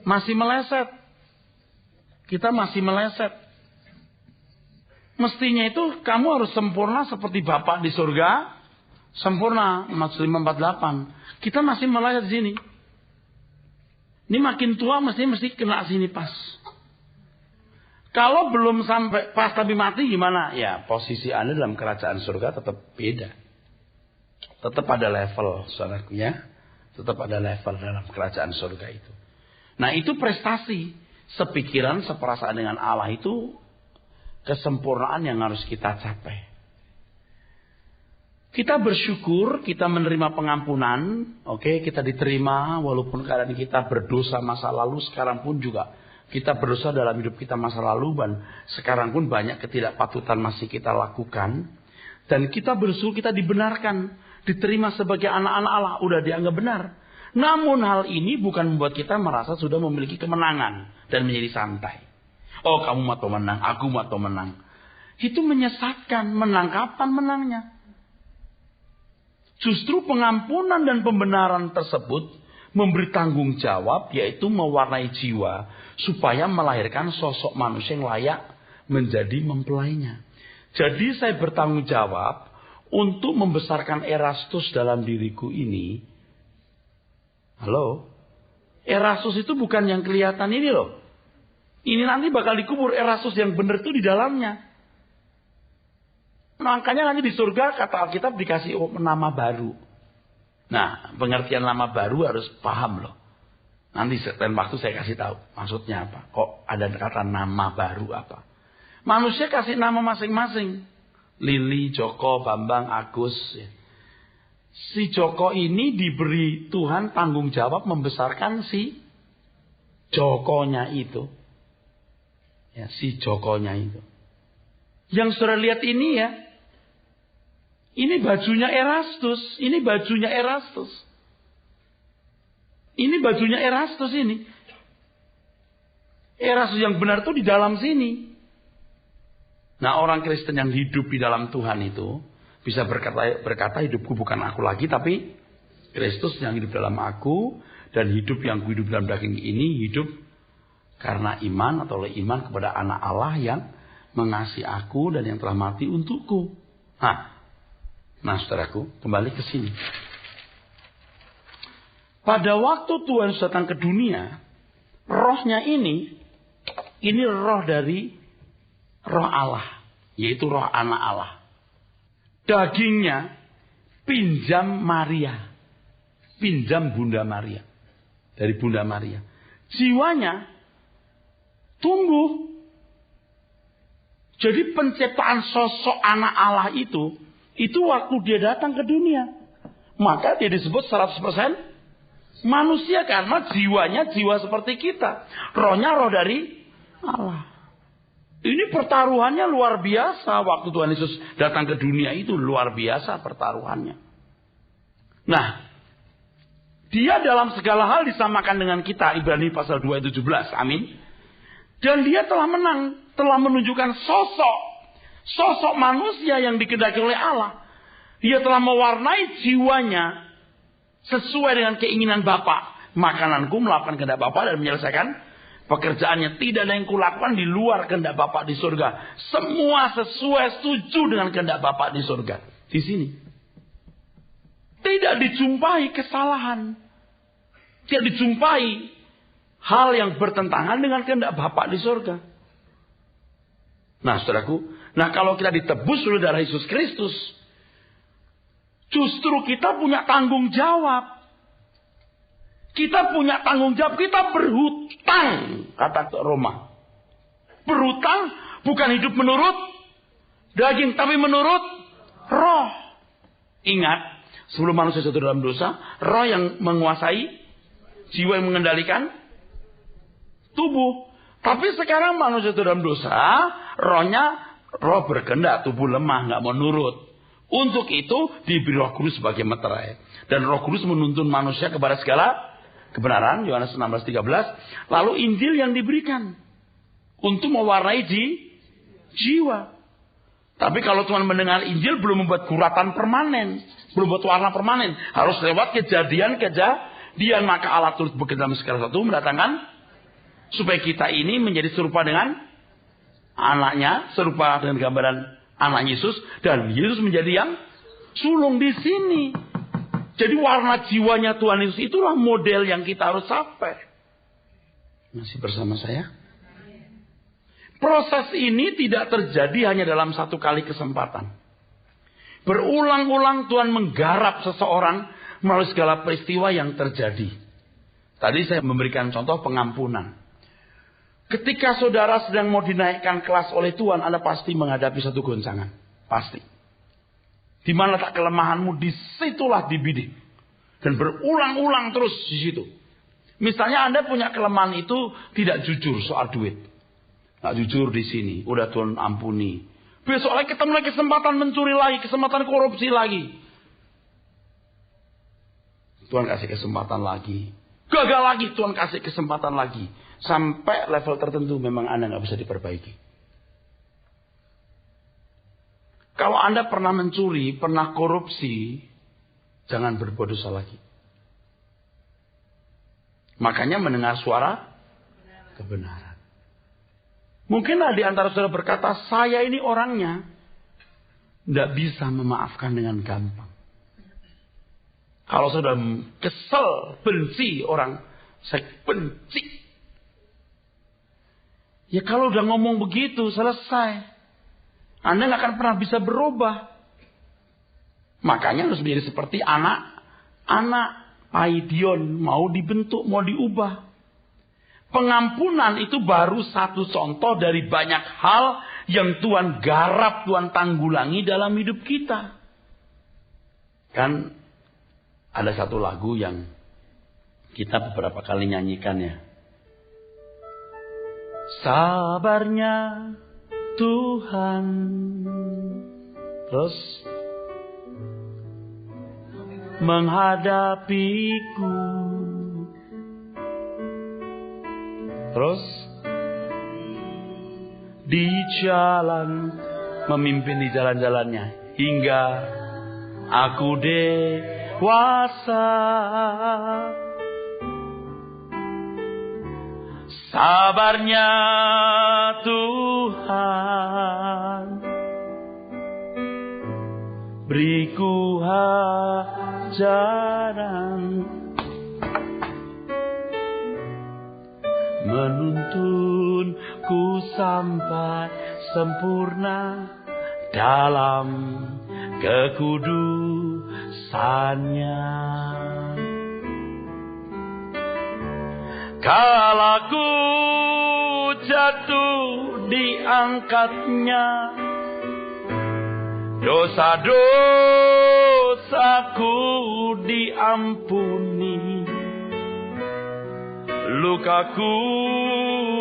Masih meleset. Kita masih meleset. Mestinya itu kamu harus sempurna seperti Bapak di surga. Sempurna. Matius 5:48. Kita masih meleset di sini. Ini makin tua mesti kena sini pas. Kalau belum sampai pas tapi mati gimana? Ya, posisi Anda dalam kerajaan surga tetap beda. Tetap ada level, saudaraku ya. Tetap ada level dalam kerajaan surga itu. Nah, itu prestasi. Sepikiran, seperasaan dengan Allah itu kesempurnaan yang harus kita capai. Kita bersyukur, kita menerima pengampunan. Oke, kita diterima walaupun keadaan kita berdosa masa lalu. Sekarang pun juga kita berdosa dalam hidup kita masa lalu. Dan sekarang pun banyak ketidakpatutan masih kita lakukan. Dan kita bersyukur kita dibenarkan. Diterima sebagai anak-anak Allah. Udah dianggap benar. Namun hal ini bukan membuat kita merasa sudah memiliki kemenangan. Dan menjadi santai. Oh, kamu mau menang, aku mau menang. Itu menyesatkan. Menang kapan menangnya? Justru pengampunan dan pembenaran tersebut memberi tanggung jawab, yaitu mewarnai jiwa supaya melahirkan sosok manusia yang layak menjadi mempelainya. Jadi saya bertanggung jawab untuk membesarkan Erastus dalam diriku ini. Halo? Erastus itu bukan yang kelihatan ini loh. Ini nanti bakal dikubur. Erastus yang benar itu di dalamnya. Makanya nanti di surga kata Alkitab dikasih nama baru. Nah, pengertian nama baru harus paham loh. Nanti lain waktu saya kasih tahu maksudnya apa. Kok ada kata nama baru apa. Manusia kasih nama masing-masing. Lili, Joko, Bambang, Agus. Si Joko ini diberi Tuhan tanggung jawab membesarkan si Jokonya itu. Ya, si Jokonya itu. Yang saudara lihat ini ya. Ini bajunya Erastus. Ini bajunya Erastus. Ini bajunya Erastus ini. Erastus yang benar itu di dalam sini. Nah, orang Kristen yang hidup di dalam Tuhan itu bisa berkata hidupku bukan aku lagi, tapi Kristus yang hidup dalam aku, dan hidup yang hidup dalam daging ini hidup karena iman atau oleh iman kepada anak Allah yang mengasihi aku dan yang telah mati untukku. Nah, saudaraku, kembali ke sini. Pada waktu Tuhan datang ke dunia, rohnya ini roh dari roh Allah, yaitu roh anak Allah. Dagingnya pinjam Maria, pinjam Bunda Maria, dari Bunda Maria. Jiwanya tumbuh. Jadi penciptaan sosok anak Allah itu waktu dia datang ke dunia. Maka dia disebut 100% manusia, karena jiwanya jiwa seperti kita. Rohnya roh dari Allah. Ini pertaruhannya luar biasa. Waktu Tuhan Yesus datang ke dunia itu luar biasa pertaruhannya. Nah, dia dalam segala hal disamakan dengan kita. Ibrani pasal 2 ayat 17. Amin. Dan dia telah menang. Telah menunjukkan sosok manusia yang dikehendaki oleh Allah. Dia telah mewarnai jiwanya sesuai dengan keinginan Bapa. Makananku melakukan kehendak Bapa dan menyelesaikan pekerjaannya. Tidak ada yang kulakukan di luar kehendak Bapa di surga. Semua sesuai setuju dengan kehendak Bapa di surga. Di sini. Tidak dijumpai kesalahan. Tidak dijumpai hal yang bertentangan dengan kehendak Bapa di surga. Nah, saudaraku, kalau kita ditebus oleh darah Yesus Kristus, justru kita punya tanggung jawab. Kita punya tanggung jawab, kita berhutang, kata Roma. Berhutang bukan hidup menurut daging, tapi menurut roh. Ingat, sebelum manusia jatuh dalam dosa, roh yang menguasai, jiwa yang mengendalikan tubuh. Tapi sekarang manusia jatuh dalam dosa, roh berkehendak, tubuh lemah, nggak mau nurut. Untuk itu diberi Roh Kudus sebagai meterai. Dan Roh Kudus menuntun manusia kepada segala kebenaran, Yohanes 16:13. Lalu Injil yang diberikan untuk mewarnai jiwa. Tapi kalau Tuhan mendengar Injil belum membuat guratan permanen, belum membuat warna permanen, harus lewat kejadian. Maka Allah turut bekerja dalam segala sesuatu, mendatangkan supaya kita ini menjadi serupa dengan anaknya, serupa dengan gambaran anak Yesus, dan Yesus menjadi yang sulung di sini. Jadi warna jiwanya Tuhan Yesus itulah model yang kita harus capai. Masih bersama saya? Proses ini tidak terjadi hanya dalam satu kali kesempatan. Berulang-ulang Tuhan menggarap seseorang melalui segala peristiwa yang terjadi. Tadi saya memberikan contoh pengampunan. Ketika saudara sedang mau dinaikkan kelas oleh Tuhan, Anda pasti menghadapi satu goncangan. Pasti. Di mana letak kelemahanmu, disitulah dibidik. Dan berulang-ulang terus di situ. Misalnya Anda punya kelemahan itu tidak jujur soal duit. Nggak jujur di sini. Udah Tuhan ampuni. Besok lagi ketemu lagi kesempatan mencuri lagi. Kesempatan korupsi lagi. Tuhan kasih kesempatan lagi. Gagal lagi, Tuhan kasih kesempatan lagi. Sampai level tertentu memang Anda nggak bisa diperbaiki. Kalau Anda pernah mencuri, pernah korupsi, jangan berbuat dosa lagi. Makanya mendengar suara kebenaran. Mungkinlah di antara saudara berkata, saya ini orangnya tidak bisa memaafkan dengan gampang. Kalau saudara kesel, benci orang, saya benci. Ya kalau udah ngomong begitu, selesai. Anda nggak akan pernah bisa berubah. Makanya harus menjadi seperti anak Paidion, mau dibentuk, mau diubah. Pengampunan itu baru satu contoh dari banyak hal yang Tuhan garap, Tuhan tanggulangi dalam hidup kita. Kan ada satu lagu yang kita beberapa kali nyanyikan ya. Sabarnya Tuhan. Terus menghadapiku. Terus di jalan, memimpin di jalan-jalannya hingga aku dewasa. Sabarnya Tuhan beriku ajaran, menuntunku sampai sempurna dalam kekudusannya. Kala ku jatuh diangkatnya, dosa-dosaku diampuni, lukaku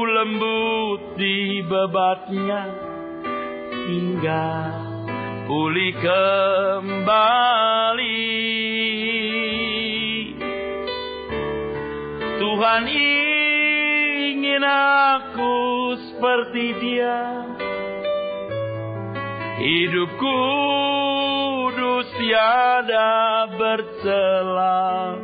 lembut dibebatnya hingga pulih kembali. Tuhan ingin aku seperti Dia, hidup kudus tiada bercela,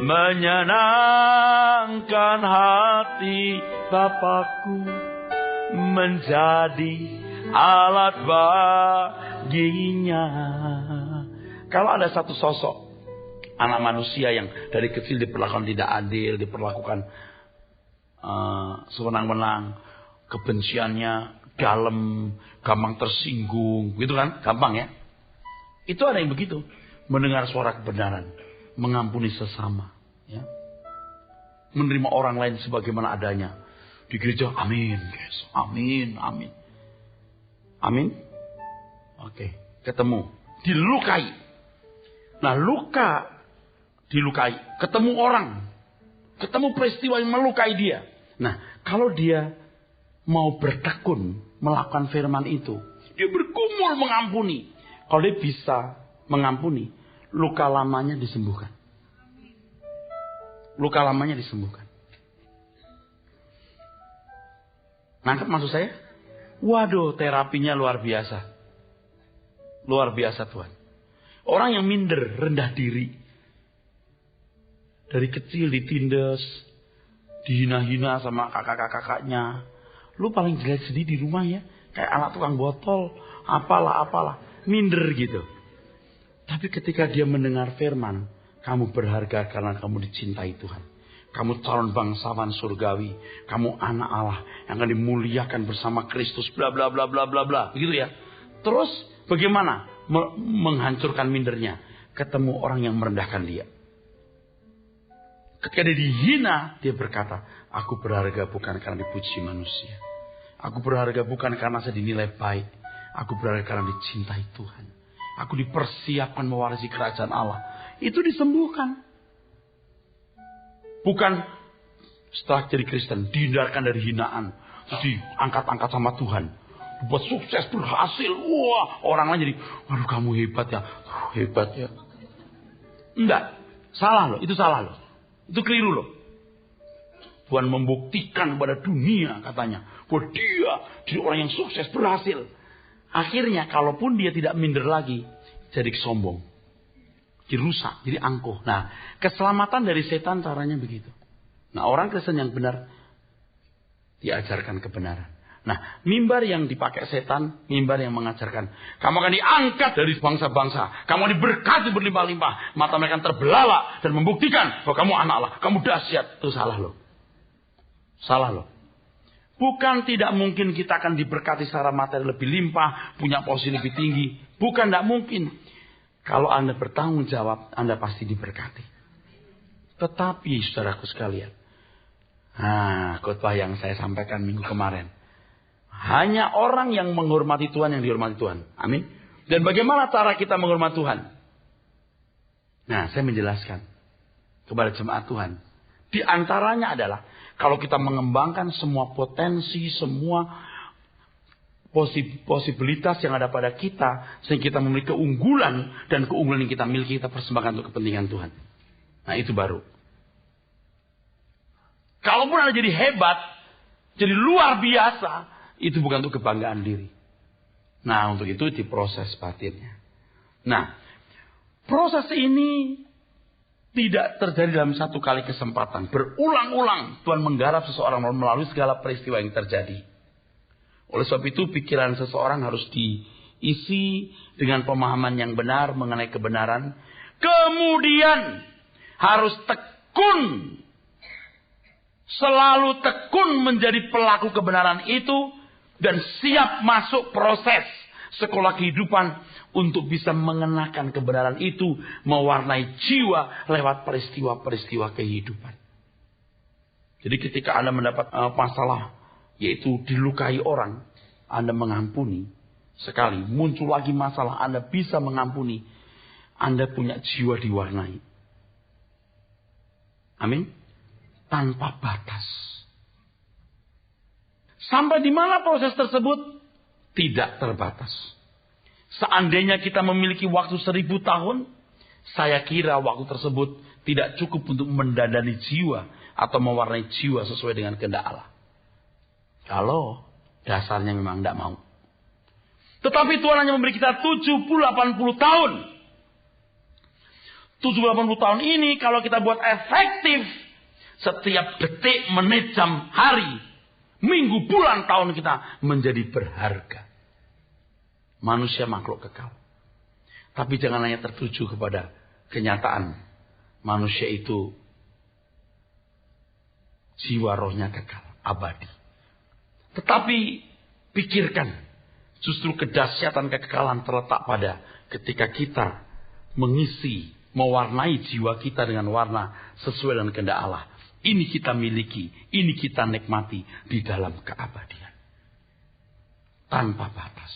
menyenangkan hati Bapakku, menjadi alat baginya. Kalau ada satu sosok anak manusia yang dari kecil diperlakukan tidak adil, diperlakukan sewenang-wenang, kebenciannya dalam, gampang tersinggung, gitu kan? Gampang ya. Itu ada yang begitu, mendengar suara kebenaran, mengampuni sesama, ya. Menerima orang lain sebagaimana adanya. Di gereja, amin, guys. Amin, amin. Amin. Oke, ketemu, dilukai. Nah, luka dilukai, ketemu orang, ketemu peristiwa yang melukai dia. Nah, kalau dia mau bertekun melakukan firman itu, dia bergumul mengampuni. Kalau dia bisa mengampuni, luka lamanya disembuhkan. Luka lamanya disembuhkan. Nangkep maksud saya? Waduh, terapinya luar biasa. Luar biasa Tuhan. Orang yang minder, rendah diri, dari kecil ditindas, dihina-hina sama kakak-kakaknya. Lu paling jelek sedih di rumah ya. Kayak anak tukang botol. Apalah. Minder gitu. Tapi ketika dia mendengar firman, kamu berharga karena kamu dicintai Tuhan. Kamu calon bangsawan surgawi. Kamu anak Allah yang akan dimuliakan bersama Kristus. Bla bla bla bla bla bla. Begitu ya. Terus bagaimana menghancurkan mindernya? Ketemu orang yang merendahkan dia. Ketika dia dihina, dia berkata, aku berharga bukan karena dipuji manusia. Aku berharga bukan karena saya dinilai baik. Aku berharga karena dicintai Tuhan. Aku dipersiapkan mewarisi kerajaan Allah. Itu disembuhkan. Bukan setelah jadi Kristen, dihindarkan dari hinaan. Terus diangkat-angkat sama Tuhan. Buat sukses, berhasil. Wah, orang lain jadi, waduh kamu hebat ya. Hebat ya. Enggak, salah loh, itu salah loh. Itu keliru loh. Tuhan membuktikan kepada dunia katanya bahwa dia jadi orang yang sukses, berhasil. Akhirnya kalaupun dia tidak minder lagi, jadi sombong, jadi rusak, jadi angkuh. Nah, keselamatan dari setan caranya begitu. Nah, orang Kristen yang benar diajarkan kebenaran. Nah, mimbar yang dipakai setan, mimbar yang mengajarkan. Kamu akan diangkat dari bangsa-bangsa. Kamu diberkati berlimpah-limpah. Mata mereka terbelalak dan membuktikan bahwa kamu anak Allah. Kamu dahsyat. Itu salah loh. Salah loh. Bukan tidak mungkin kita akan diberkati secara materi lebih limpah. Punya posisi lebih tinggi. Bukan tidak mungkin. Kalau Anda bertanggung jawab, Anda pasti diberkati. Tetapi saudaraku sekalian. Nah, khotbah yang saya sampaikan minggu kemarin. Hanya orang yang menghormati Tuhan yang dihormati Tuhan. Amin. Dan bagaimana cara kita menghormati Tuhan? Nah, saya menjelaskan kepada jemaat Tuhan. Di antaranya adalah kalau kita mengembangkan semua potensi, semua posibilitas yang ada pada kita, sehingga kita memiliki keunggulan, dan keunggulan yang kita miliki kita persembahkan untuk kepentingan Tuhan. Nah, itu baru. Kalaupun Anda jadi hebat, jadi luar biasa, itu bukan untuk kebanggaan diri. Nah, untuk itu diproses batinnya. Nah, proses ini tidak terjadi dalam satu kali kesempatan. Berulang-ulang Tuhan menggarap seseorang melalui segala peristiwa yang terjadi. Oleh sebab itu pikiran seseorang harus diisi dengan pemahaman yang benar mengenai kebenaran. Kemudian harus tekun. Selalu tekun menjadi pelaku kebenaran itu. Dan siap masuk proses sekolah kehidupan untuk bisa mengenakan kebenaran itu. Mewarnai jiwa lewat peristiwa-peristiwa kehidupan. Jadi ketika Anda mendapat masalah, yaitu dilukai orang, Anda mengampuni. Sekali muncul lagi masalah, Anda bisa mengampuni. Anda punya jiwa diwarnai. Amin. Tanpa batas. Sampai di mana proses tersebut? Tidak terbatas. Seandainya kita memiliki waktu 1000 tahun, saya kira waktu tersebut tidak cukup untuk mendandani jiwa atau mewarnai jiwa sesuai dengan kehendak Allah. Kalau dasarnya memang tidak mau. Tetapi Tuhan hanya memberi kita 70-80 tahun. 70-80 tahun ini kalau kita buat efektif, setiap detik, menit, jam, hari, minggu, bulan, tahun kita menjadi berharga. Manusia makhluk kekal. Tapi jangan hanya tertuju kepada kenyataan. Manusia itu jiwa rohnya kekal, abadi. Tetapi pikirkan, justru kedahsyatan kekekalan terletak pada ketika kita mengisi, mewarnai jiwa kita dengan warna sesuai dengan kehendak Allah. Ini kita miliki, ini kita nikmati di dalam keabadian. Tanpa batas.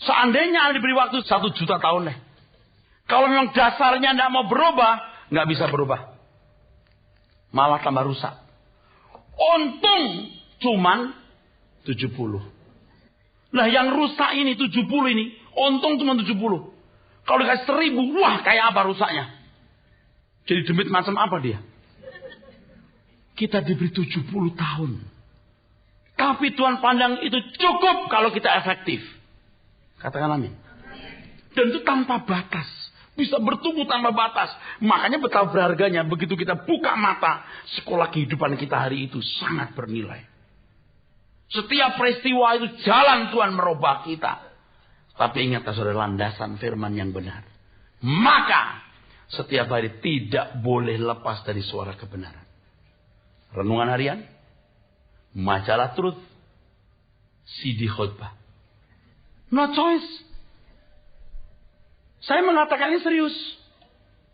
Seandainya Anda diberi waktu 1 juta tahun deh. Kalau memang dasarnya tidak mau berubah, nggak bisa berubah. Malah tambah rusak. Untung cuman 70. Nah yang rusak ini 70 ini, untung cuma 70. Kalau dikasih 1000, wah kayak apa rusaknya? Jadi demit macam apa dia? Kita diberi 70 tahun. Tapi Tuhan pandang itu cukup kalau kita efektif. Katakan amin. Dan itu tanpa batas. Bisa bertumbuh tanpa batas. Makanya betapa berharganya begitu kita buka mata. Sekolah kehidupan kita hari itu sangat bernilai. Setiap peristiwa itu jalan Tuhan merubah kita. Tapi ingat saudara, landasan firman yang benar. Maka setiap hari tidak boleh lepas dari suara kebenaran. Renungan harian, majalah Truth, CD khotbah. No choice. Saya mengatakan ini serius.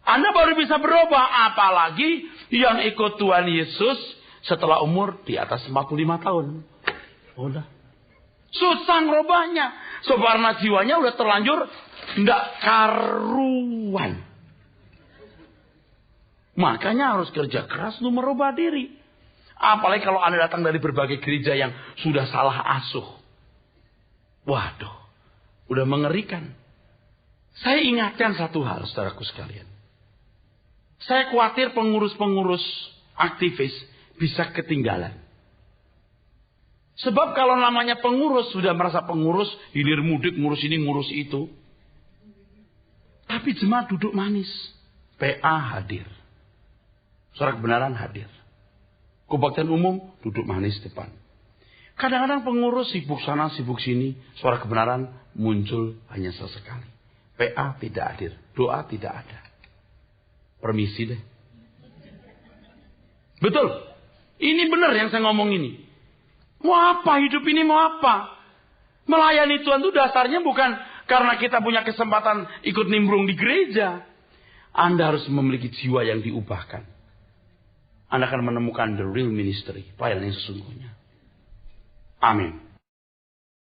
Anda baru bisa berubah, apalagi yang ikut Tuhan Yesus setelah umur di atas 45 tahun. Udah. Susah ngerubahnya. Warna jiwanya udah terlanjur nggak karuan. Makanya harus kerja keras untuk merubah diri. Apalagi kalau Anda datang dari berbagai gereja yang sudah salah asuh. Waduh, udah mengerikan. Saya ingatkan satu hal, saudaraku sekalian. Saya khawatir pengurus-pengurus aktivis bisa ketinggalan. Sebab kalau namanya pengurus, sudah merasa pengurus, hilir mudik, ngurus ini, ngurus itu. Tapi jemaat duduk manis. PA hadir. Suara kebenaran hadir. Kebaktian umum duduk manis depan. Kadang-kadang pengurus sibuk sana, sibuk sini. Suara kebenaran muncul hanya sesekali. PA tidak hadir. Doa tidak ada. Permisi deh. Betul. Ini benar yang saya ngomong ini. Mau apa hidup ini, mau apa? Melayani Tuhan itu dasarnya bukan karena kita punya kesempatan ikut nimbrung di gereja. Anda harus memiliki jiwa yang diubahkan. Anda akan menemukan the real ministry, pelayanan yang sesungguhnya. Amin.